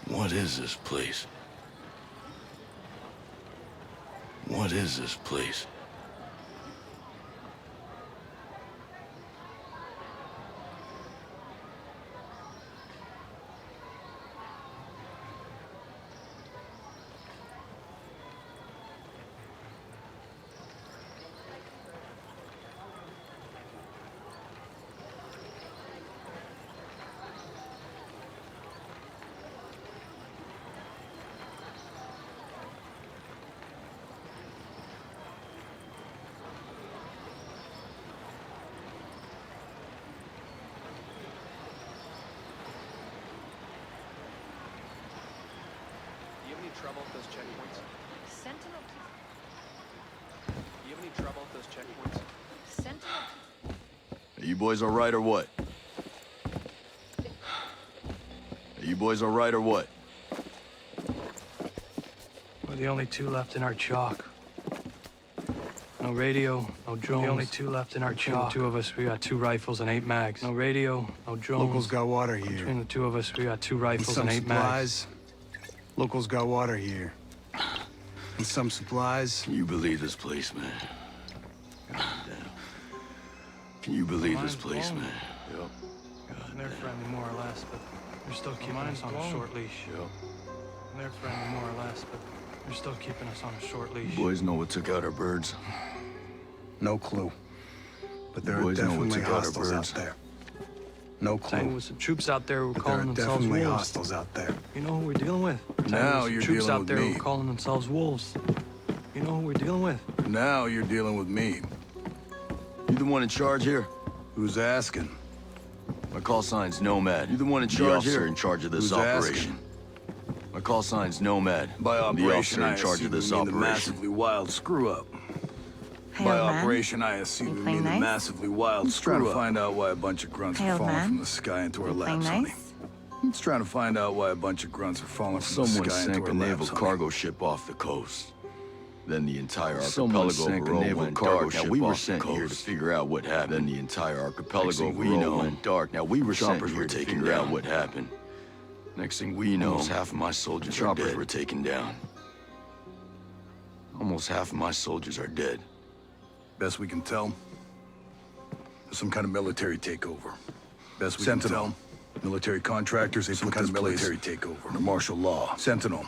What is this place? What is this place? Trouble at those checkpoints? Sentinel. You have any trouble at those checkpoints? Sentinel. Are you boys all right or what? Are you boys all right or what? We're the only two left in our chalk. No radio, no drones. The only two left in our chalk. Between the two of us, we got 2 rifles and 8 mags. No radio, no drones. Locals got water here. Between the two of us, we got 2 rifles and 8 supplies. mags. Locals got water here. And some supplies. Can you believe this place, man? God damn. Can you believe this place, man? Yup. They're friendly more or less, but they're still keeping us on a short leash. Yup. They're friendly more or less, but they're still keeping us on a short leash. You boys know what took out our birds? No clue. But there are boys know what definitely took out our hostiles out birds. there. No There clue. was some troops out there who were But there calling are themselves definitely wolves. hostiles out there. You know who we're dealing with? Now Some you're troops dealing out with there who me. are calling themselves wolves. You know who we're dealing with? Now you're dealing with me. You the one in charge here? Who's asking? My call sign's Nomad. You the one in charge here? In charge of this Who's operation. My call sign's Nomad. By I'm the operation, officer I in charge assume of this you mean the operation. massively wild screw-up. Hey, By old man. operation, I assume You you playing mean the nice? massively wild He's trying screw-up. to Find out why a bunch of grunts Hey, are old falling man. from the sky into our You playing laps, honey. nice? He's trying to find out why a bunch of grunts are falling from Someone the sky into sank our a naval laps, honey. cargo ship off the coast. Then the entire Someone archipelago sank a overall naval went cargo dark. Now ship we were off the sent here to coast. figure out what happened. Then the entire archipelago Next thing we overall know, went dark. Now we were sent choppers here were to taken figure out down. what happened. Next thing we know, almost half of my soldiers are dead. Were taken down. Almost half of my soldiers are dead. Best we can tell, there's some kind of military takeover. Best we can tell, military contractors, they put this military takeover under martial law. Sentinel,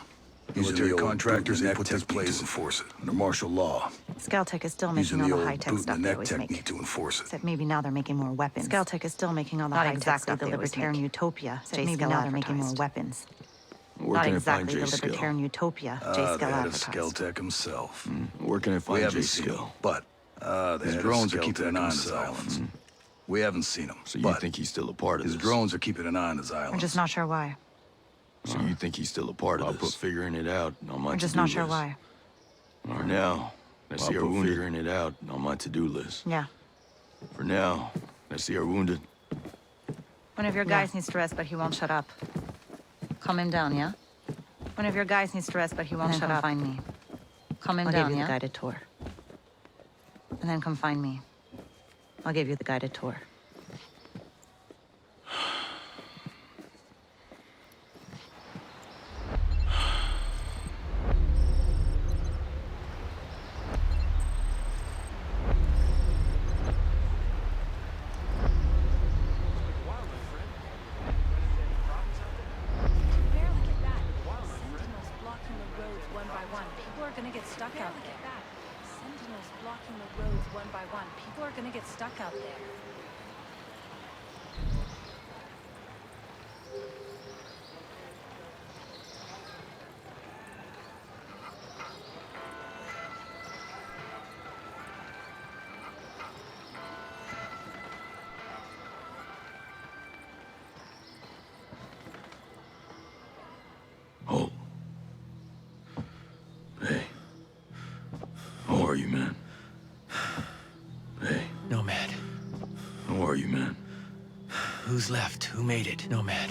military contractors, they put this place to enforce it under martial law. Scaltech is still Using making all the the old high-tech boot stuff in they the neck always technique make. to enforce it. Except maybe now they're making more weapons. Scaltech is still making all the Not high-tech exactly stuff the they always Libertarian make. Utopia. Except maybe now they're making more weapons. Where Not can I find exactly Jay the Skill? Libertarian Utopia J. The Skill head of advertised. Skeltech himself. Where can I We find Jay haven't seen him, Skill? but his drones are keeping an eye on his islands. We haven't seen him, So you but think he's still a part of his this? drones are keeping an eye on his We're islands. just not sure why. So you think he's still a part of I'll this? put Figuring it out on my We're just to-do not sure list. why. For now, I see our put wounded. Figuring it out on my to-do list. Yeah. For now, I see our wounded. One of your guys needs to rest, but he won't shut up. Calm him down, yeah? One of your guys needs to rest, but he won't shut up. Find me. Calm him I'll down, give you yeah? the guided tour. And then come find me. I'll give you the guided tour. Sentinels blocking the roads one by one. People are gonna get stuck out there. Sentinels blocking the roads one by one. People are gonna get stuck out there. Oh. Hey. How are you, man? Hey. Nomad. How are you, man? Who's left? Who made it? Nomad.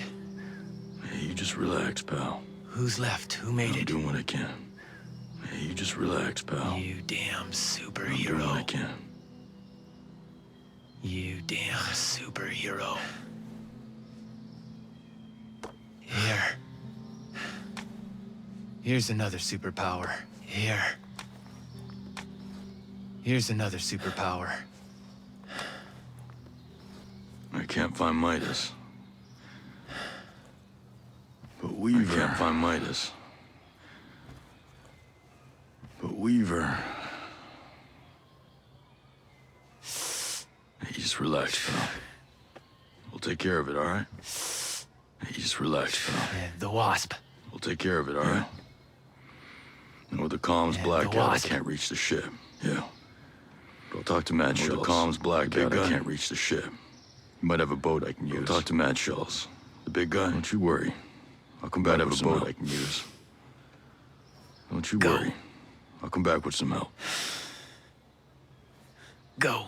Hey, you just relax, pal. Who's left? Who made I'm it? doing what I can. Hey, you just relax, pal. You damn I'm doing what I superhero. can. You damn superhero. Here. Here's another superpower. Here. Here's another superpower. I can't find Midas. But Weaver... I can't find Midas. But Weaver... Hey, you just relax, pal. We'll take care of it, all right? Hey, you just relax, pal. And the Wasp. We'll take care of it, all right? And with the comms And blacked the out, I Wasp. can't reach the ship. Yeah. But I'll talk to Mad Shells. With the comms blacked out, I can't reach the ship. You might have a boat I can use. I'll talk to Mad Shells. The big guy, don't you worry. I'll come back with some boat I can use. Don't you worry. I'll come back with some help. Go.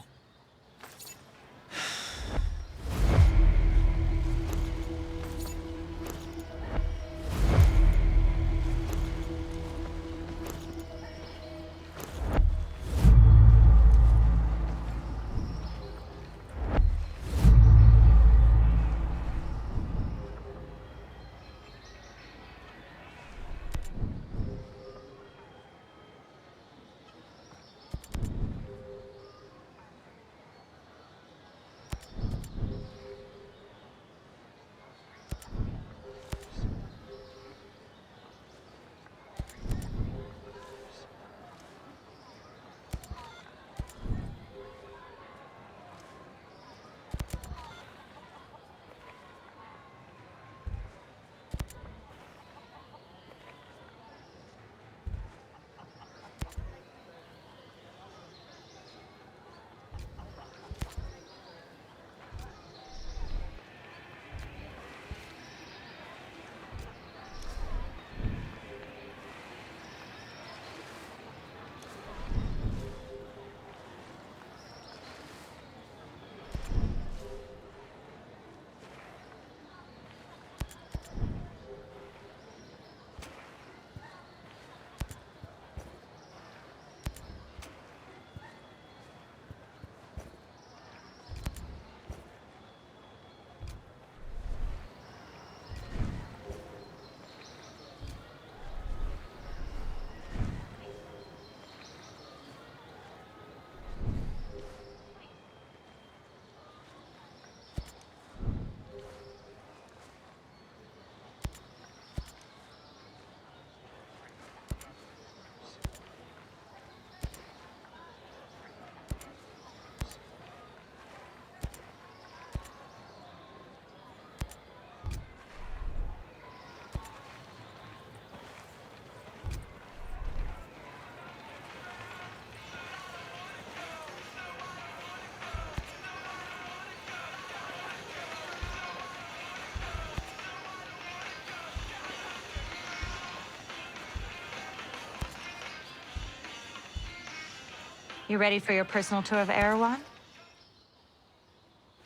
You ready for your personal tour of Erewhon?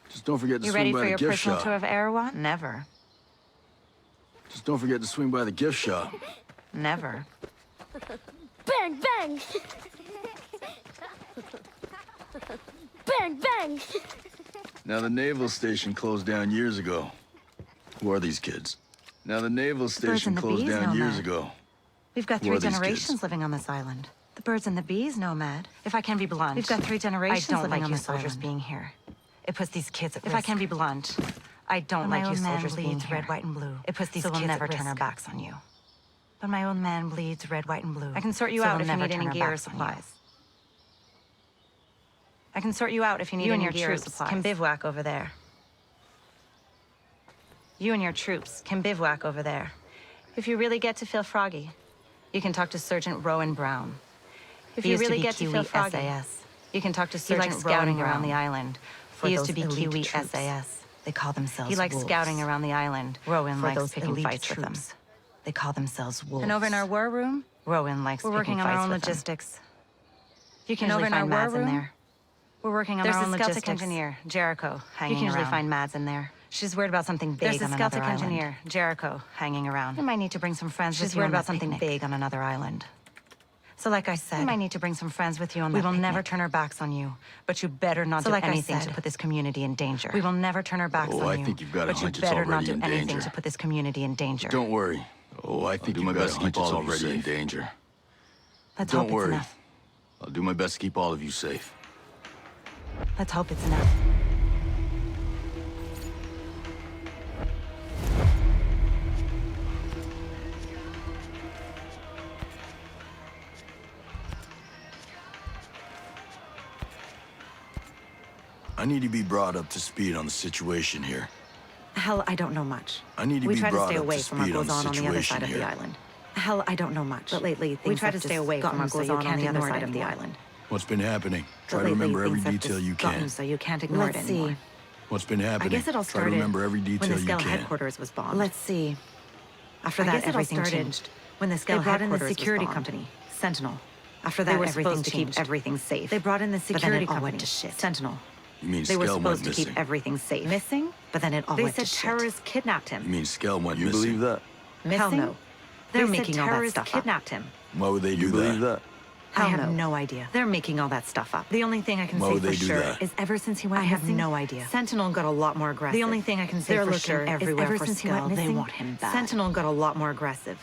Just don't forget to You swing ready by for the your gift personal shop. tour of Erewhon? Never. Just don't forget to swing by the gift shop. Never. Bang, bang! Bang, bang! Now the naval station closed down years ago. Who are these kids? Now the naval station and the closed bees, down years Nomad. ago. We've got Who 3 are these generations kids? living on this island. The birds and the bees, Nomad. If I can be blunt. We've got 3 generations I don't living like on you this soldiers island. being here. It puts these kids at If risk. I can be blunt, I don't But like my you old man soldiers being bleeds here. red, white, and blue. It puts these So we'll kids never at turn our risk. backs on you. But my old man bleeds red, white, and blue. I can sort you so out we'll if you never need turn any our gear or backs on you. supplies. I can sort you out if you need You and any your gear or troops supplies. can bivouac over there. You and your troops can bivouac over there. If you really get to feel froggy, you can talk to Sergeant Rowan Brown. If you really get to feel froggy, SAS. you can talk to He likes Sergeant Rowan scouting Brown. around the island. He used to be elite Kiwi troops. SAS. They call themselves He likes wolves. scouting around the island. Rowan For likes those picking elite fights with them. troops. They call themselves wolves. And over in our war room, Rowan likes we're picking working on our fights own with them. logistics. You can And over usually in our find war Mads in room, there. we're working on There's our a own Celtic logistics. engineer, Jericho, hanging You can usually around. find Mads in there. She's worried about something big There's a on another Celtic island. engineer, Jericho, hanging around. You might need to bring some friends with She's you worried on about that something picnic. big on another island. So like I said, You might need to bring some friends with you on we that will picnic. never turn our backs on you, but you better not So do like I anything to said, put this community in danger. We will never turn our backs Oh, on I you. think you've got a but you hunch it's better not already do in anything danger. to put this community in danger. Don't worry. Oh, I think I'll do my best to keep all of you already in safe. Danger. Let's Don't hope it's worry. enough. I'll do my best to keep all of you safe. Let's hope it's enough. I need to be brought up to speed on the situation here. Hell, I don't know much. I need to We be try to brought stay up away to from what speed on goes the on the other situation side of the here. island. Hell, I don't know much. But lately, We things try have to stay just away from gotten what so goes you on can't the other ignore side it of the anymore. island. What's been happening? Try to Lately, remember every things have detail just you gotten can. so you can't ignore Let's it anymore. see. What's been happening? I guess it all Try to started remember every when detail the you Scout can. headquarters was bombed. Let's see. After I that, guess it all everything started changed. when the Scout They brought in the headquarters was security bombed. company, Sentinel. After They that, were everything supposed to keep changed. everything safe. They brought in the But then security it all company, went to shit. Sentinel. You mean They were Skell went supposed to missing? keep everything safe. Missing? But then it all They went said to shit. terrorists kidnapped him. You mean Skell went You missing? believe that? Missing? Hell no. They're They making said all that terrorists stuff up. kidnapped him. Why would they do You believe that? I Hell have no. no idea. They're making all that stuff up. The only thing I can Why say would for they do sure that? is ever since he went I have missing, no idea. Sentinel got a lot more aggressive. The only thing I can say They're for looking sure is everywhere ever for since he went Skull. They missing, want him bad. Sentinel got a lot more aggressive.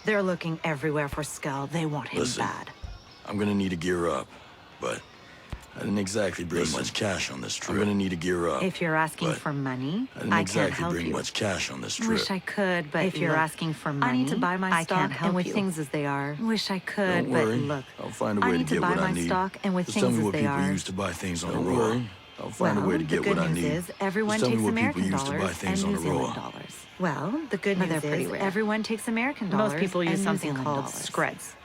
They're looking everywhere for Skull. They want him Listen. bad. I'm gonna need to gear up, but I didn't exactly bring much cash on this trip. I'm gonna need to gear up. If you're asking but for money, I didn't I exactly can't help bring you. much cash on this trip. Wish I could, but If you're look, asking for I money, need to buy my I stock, can't help and with you. things as they are, wish I could, Don't but worry. look, I'll find a I way to need to get buy what I my need. stock, and with Just things tell me as what they people are. use to buy things on Don't a roll. worry. I'll find a way to get the good what I news need. is everyone Just tell me takes what people American use to buy dollars things and on New a roll. Zealand dollars. Well, the good But news they're pretty is rare. everyone takes American dollars. Most people use and New something Zealand called dollars. screds.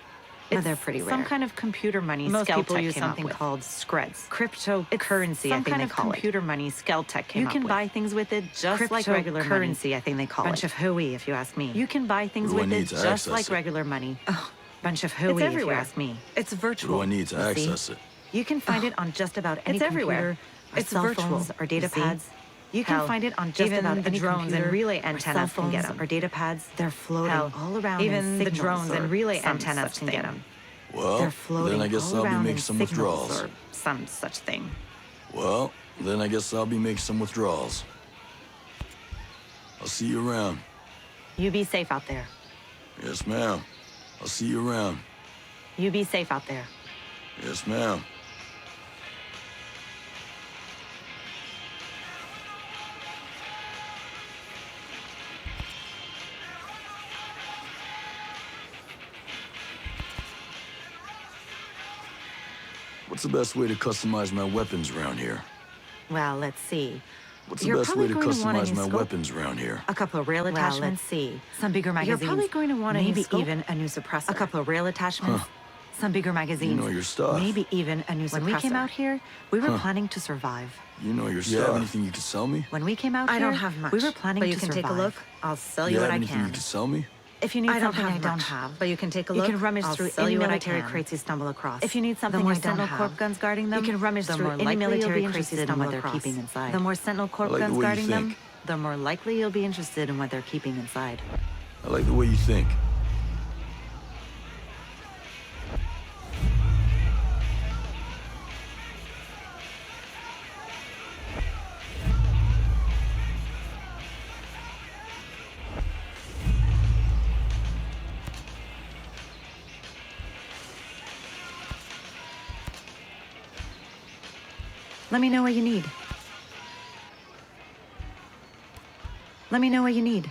But they're pretty rare. Some kind of computer money. Most people Skeltec use came up something with. called screds. Cryptocurrency. Some I think kind they of call computer it. money Skeltec came You up can with. buy things with it just like regular money. Currency, I think they call Bunch it. of hooey, if you ask me. You can buy things What do I with it need to just access like it? regular money. Bunch of It's hooey, if you everywhere. ask me. It's What virtual. do I need to you see? access it? You can find it on just about any It's everywhere. computer, or It's cell virtual, phones, or data you see? pads. You can Hell, find it on just even about the any drones computer, and relay or antennas cell can get phones 'em. or data pads. They're floating Hell, all around. even in the signals drones and or relay some antennas such can get thing. 'em. Well, They're floating then I guess all I'll be around making in some signals withdrawals. or some such thing. Well, then I guess I'll be making some withdrawals. I'll see you around. You be safe out there. Yes, ma'am. I'll see you around. You be safe out there. Yes, ma'am. What's the best way to customize my weapons around here? Well, let's see. What's the You're best probably way to going to want a customize new my scope. weapons around here? A couple of rail attachments. Well, let's see. Some bigger magazines. You're probably going to want a new maybe scope. even a new suppressor. A couple of rail attachments. Some bigger magazines. know your stuff. Maybe even a new suppressor. When we came out here, we were planning to survive. You know your Yeah. stuff. Anything you can sell me? When we came out I here, don't have much. we were planning but to you can survive. take a look. I'll sell You you have what I anything you can. can sell me? If you need I don't something have I don't much, have, but you can take a you look. can rummage I'll through sell any you what I military can. crates you stumble across. If you need something the more I don't Sentinel have, Corp guns guarding them, you can rummage the through more any likely military you'll be crates you interested in stumble what they're across. keeping inside. The more Sentinel Corp I like the guns way you guarding them, think. the more likely you'll be interested in what they're keeping inside. I like the way you think. Let me know what you need. Let me know what you need.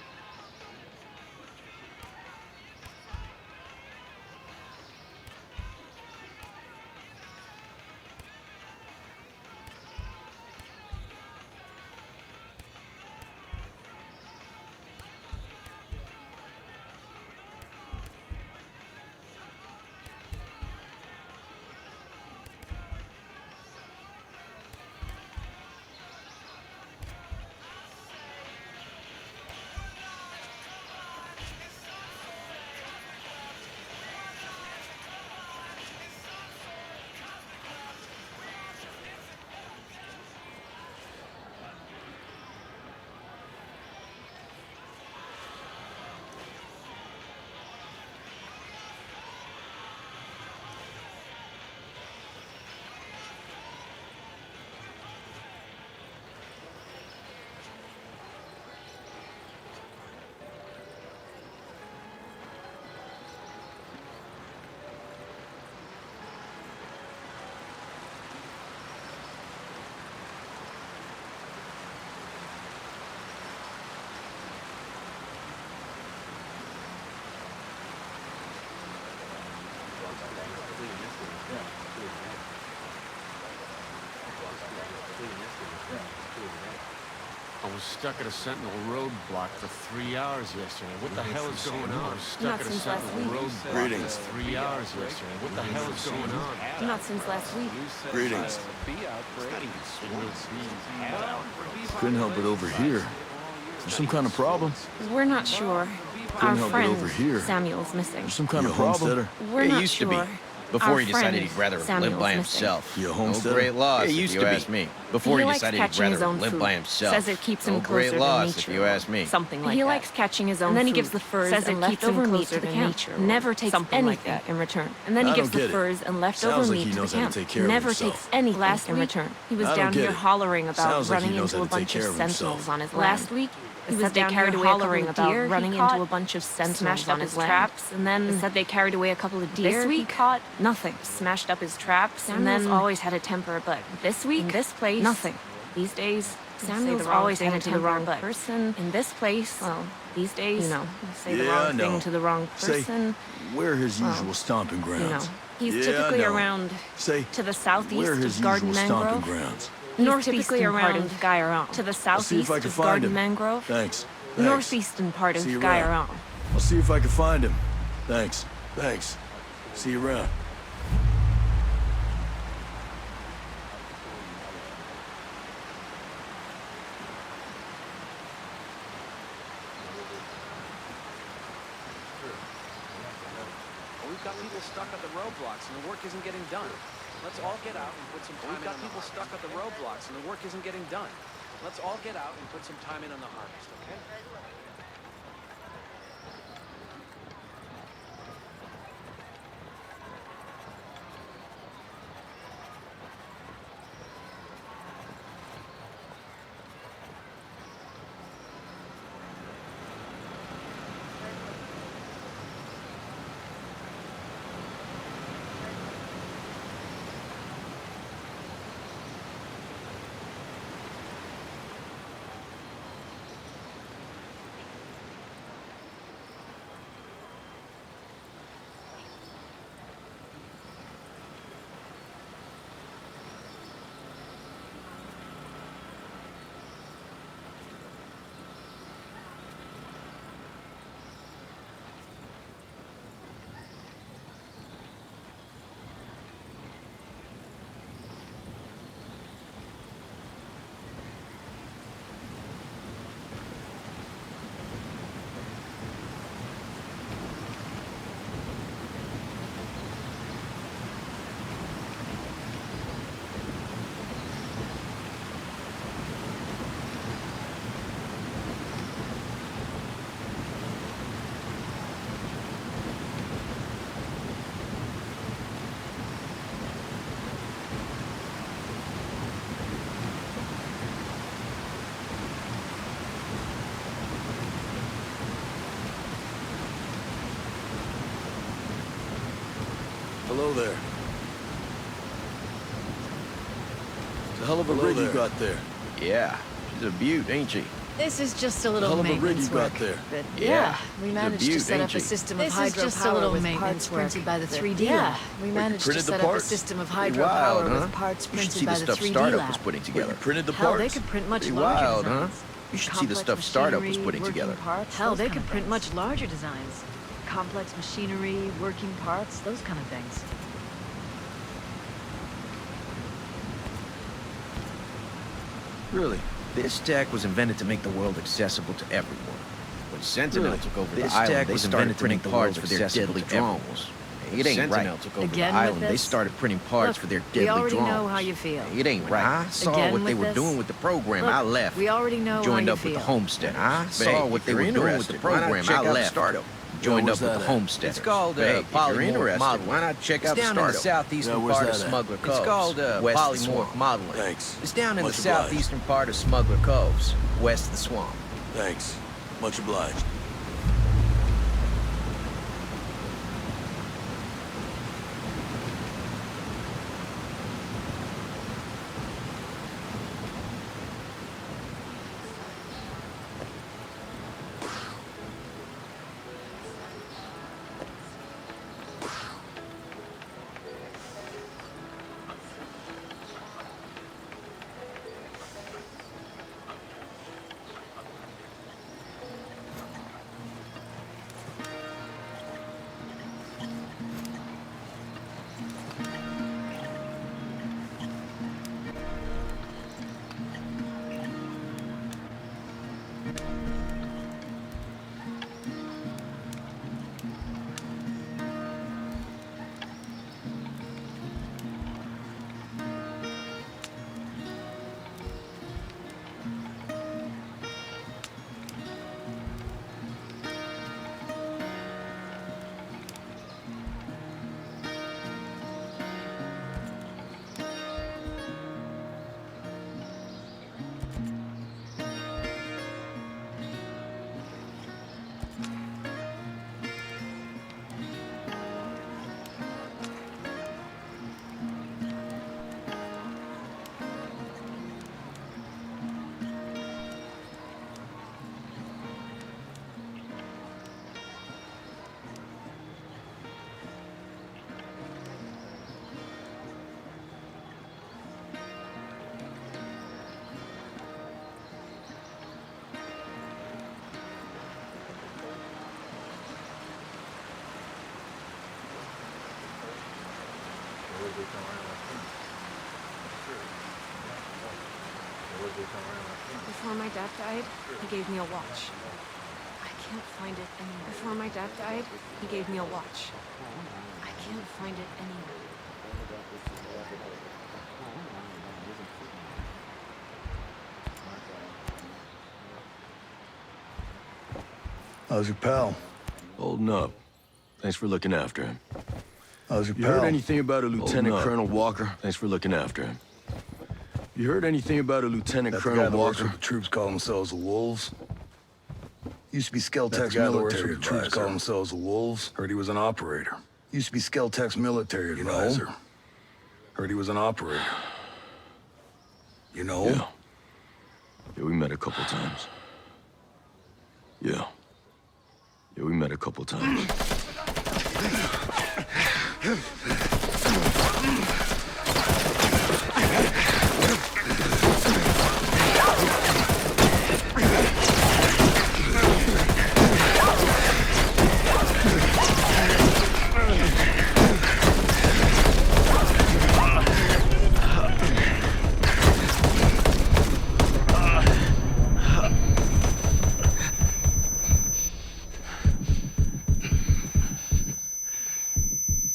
I was stuck at a Sentinel roadblock for 3 hours yesterday. What the hell is going on? I was stuck Not at a since last Sentinel week. roadblock Greetings. for 3 hours yesterday. What the hell is going on? Not since last week. Greetings. Couldn't help it over here. There's some kind of problem? We're not sure. Couldn't Our help it friend over here. Samuel's missing. There's some kind You of a problem? homesteader? We're It not used to be. sure. Before Our he decided friend he'd rather Samuel's live by missing. himself. You a No homesteader? great loss, It if used you to be. ask me. Before He he likes decided he'd catching his rather own live food. by himself. Says it keeps him No closer great to loss, nature. if you ask me. Something like that. He likes catching his own And then he food. gives the furs Says and it keeps him leftover meat closer to to camp. nature. Never takes Something like anything that. in return. And then he I gives don't the get it. furs and leftover Sounds like meat he to the knows how to camp. take care of Never himself. takes anything Last in week, return. He was I don't down get here it. hollering about Sounds like he running knows into how a to take bunch of care of himself. sentinels on his land. Last week, he was down carried here away a couple hollering of about deer he running caught, into a bunch of sentinels smashed on up his his land. traps, And then they said they carried away a couple of deer This he week, caught. Nothing. Smashed up his traps. And then always had a temper, but this week, in this place, nothing. These days, Samuel's always had a temper, to the wrong person. In this place, well, these days, say the Yeah, I wrong know. thing to the wrong Say, person. where his Well, usual stomping grounds? He's Yeah, typically I know. around Say, to the southeast where his of Garden usual stomping Mangrove. grounds? Northeastern part around of Gairon. To the I'll see if southeast I can of find Garden him. Mangrove. Thanks. Northeastern part of See you around. Gairon. I'll see if I can find him. Thanks. Thanks. See you around. We've got people stuck at the roadblocks and the work isn't getting done. Let's all get out and put some time in. We've got people stuck at the roadblocks and the work isn't getting done. Let's all get out and put some time in on the harvest, okay? Hello there. It's a hell of a rig you got there. Yeah, she's a beaut, ain't she? This is just a Hell little of a rig you maintenance got work. there. But Yeah, we she's a managed to beaut, set up ain't a she? system This of is just a hydropower little with maintenance parts work. printed by the 3D Yeah, lab. we managed to printed the set up a parts? system of Pretty hydropower wild, huh? with parts You should printed see by the the stuff 3D Startup lab. was putting Wait, together. you printed the Hell, parts? they could print much Pretty larger wild, huh? designs. You should see the Complex stuff Startup was machinery, putting working together. Parts, Hell, those they kind could of print things. much larger designs. Complex machinery, working parts, those kind of things. Really? This tech was invented to make the world accessible to everyone. When Sentinel Really? took over This the island, tech they was started invented to printing make the parts world for their accessible deadly to everyone. drones. It ain't Sentinel right. took over the Again with Island, they this? started printing parts Look, for their we deadly already drones. know how you feel. It ain't right. I saw Again what they with were this? doing with the program. Look, I left. we already know how Joined you up with the feel. homestead. I Hey, saw what if they you're were doing with the interested, why not program. check I out the left. startup? Joined where's up with that the at? homestead. It's called Hey, if you're polymorph interested, modeling. why not check It's out the down in the startup? southeastern Yeah, where's part of that at? Smuggler It's Coves. called west of the polymorph swamp. modeling. Thanks. It's down in Much the obliged. southeastern part of Smuggler Coves, west of the swamp. Thanks. Much obliged. Before my dad died, he gave me a watch. I can't find it anywhere. Before my dad died, he gave me a watch. I can't find it anywhere. How's your pal? Holding up. Thanks for looking after him. How's your You pal? heard anything about a Lieutenant Colonel Walker? Thanks for looking after him. You heard anything about a Lieutenant Colonel Walker? The troops call themselves the Wolves. Used to be Skeltex military advisor. Troops call themselves the Wolves. Heard he was an operator. Used to be Skeltex military advisor. Heard he was an operator. You know? Yeah. Yeah, we met a couple times. Yeah. Yeah, we met a couple times.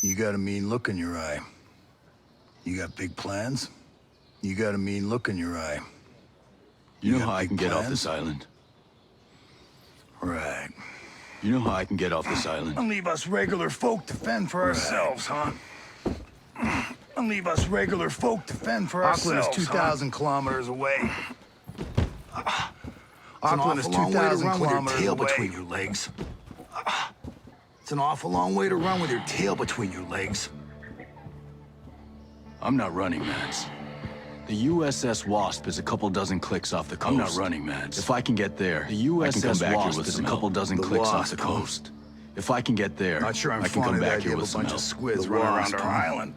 You got a mean look in your eye. You got big plans? You got a mean look in your eye. You know how I can get off this island? Right. You know how I can get off this island? And leave us regular folk to fend for ourselves, huh? And leave us regular folk to fend for ourselves, Auckland is 2,000 kilometers away. Auckland is 2,000 kilometers tail away. between your legs. It's an awful long way to run with your tail between your legs. I'm not running, Mads. The USS Wasp is a couple dozen clicks off the coast. I'm not running, Mads. If I can get there, the USS Wasp is a couple dozen clicks off the coast. If I can get there, Not sure I'm I can come fond of the back idea here of with a some bunch help. of squids The running around Wasp, our huh? island.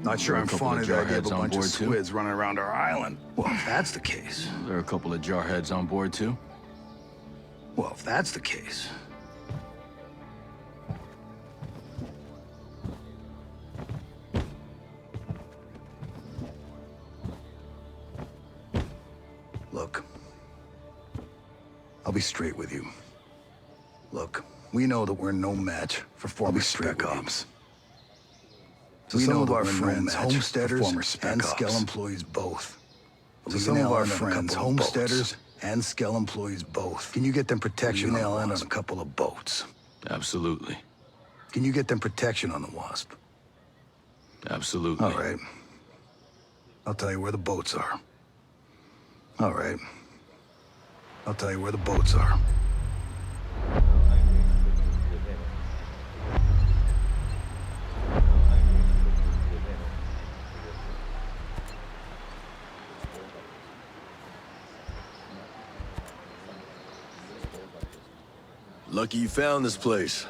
Not sure I'm There are a couple fond of of the idea of a jarheads on bunch of board, too? squids running around our island. Well, if that's the case. There are a couple of jarheads on board, too. Well, if that's the case. Look. I'll be straight with you. Look, we know that we're no match for former spec ops. So We some know of that our we're no friends, match for homesteaders former spec and ops. Skell employees both. So some of our friends, homesteaders and Skell employees both. Can you get them protection on the Wasp? On a couple of boats? Absolutely. Can you get them protection on the Wasp? Absolutely. All right. I'll tell you where the boats are. All right. I'll tell you where the boats are. Lucky you found this place.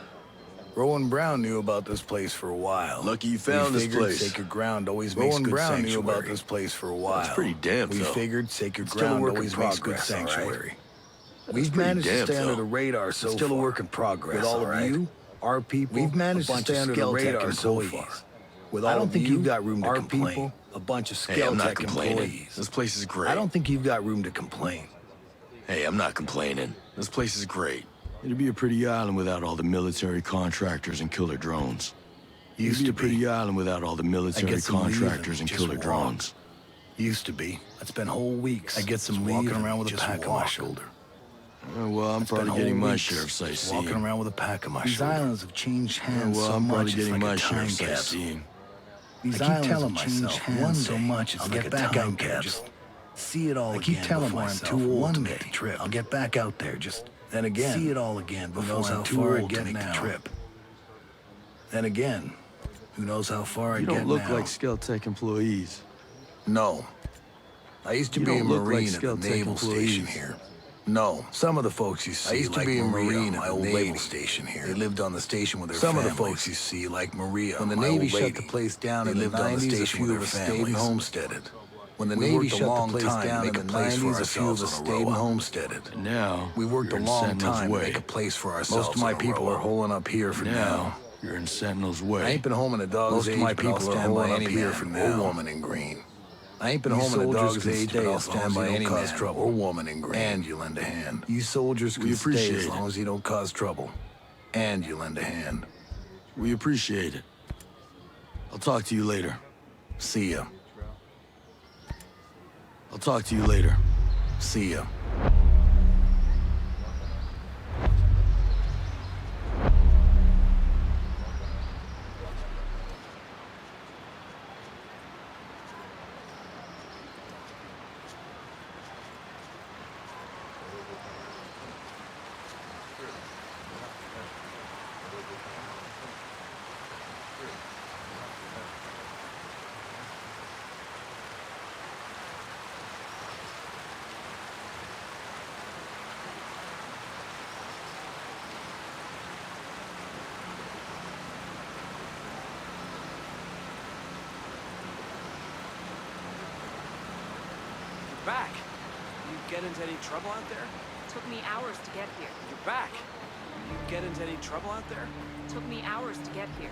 Rowan Brown knew about this place for a while. Lucky you found this place. Sacred ground always makes good sanctuary. Rowan Brown knew about this place for a while. That's pretty damp, We though. figured sacred ground always makes good sanctuary. We've managed to stay under the radar so far. Still a work in progress. With all of you, our people, we've managed to stay under the radar so far. With all I don't think you've got room to complain. A bunch of Hey, I'm not Skeltec complaining. employees. This place is great. I don't think you've got room to complain. Hey, I'm not complaining. This place is great. It'd be a pretty island without all the military contractors and killer drones. It'd be a pretty island without all the military contractors and killer drones. Used to be. I spent whole weeks. I get some walking around with a pack on my shoulder. Well, I'm probably getting my share of sightseeing. Walking around with a pack on my shoulder. These islands have changed hands so I'm much. probably It's getting like my a share time of capsule. sightseeing. These islands have changed hands so much. I'll get back out there. Just see it all again. I keep telling myself I'm too old to make the trip. I'll get back out there. Just then again. See it all again before I'm too old to make the trip. Then again, who knows how far I You get now. don't look like Skeltec employees. No. I used to be a Marine at the naval station here. No, some of the folks you see, I used to be a Marine at my old naval station here. They lived on the station with their families. Some of the folks you see, like Maria, when the Navy shut the place down in the 90s, a few of us stayed and homesteaded. When the Navy shut the place down in the 90s, a few of us stayed and homesteaded. And now, we worked a long time to make a place for ourselves. Most of my people are holing up here for now. You're in Sentinel's way. I ain't been home in a dog's Most age, of my but I'll people are stand by holding any up here man for or now. woman in green. I ain't been You home in a soldiers dog's can age, stay but I'll as long stand as by you don't any cause man trouble. or woman in green. And you lend a hand. You soldiers We can stay appreciate as it. long as you don't cause trouble. And you lend a hand. We appreciate it. I'll talk to you later. See ya. I'll talk to you later. See ya. Back. You get into any trouble out there? Took me hours to get here. You're back. You get into any trouble out there? Took me hours to get here.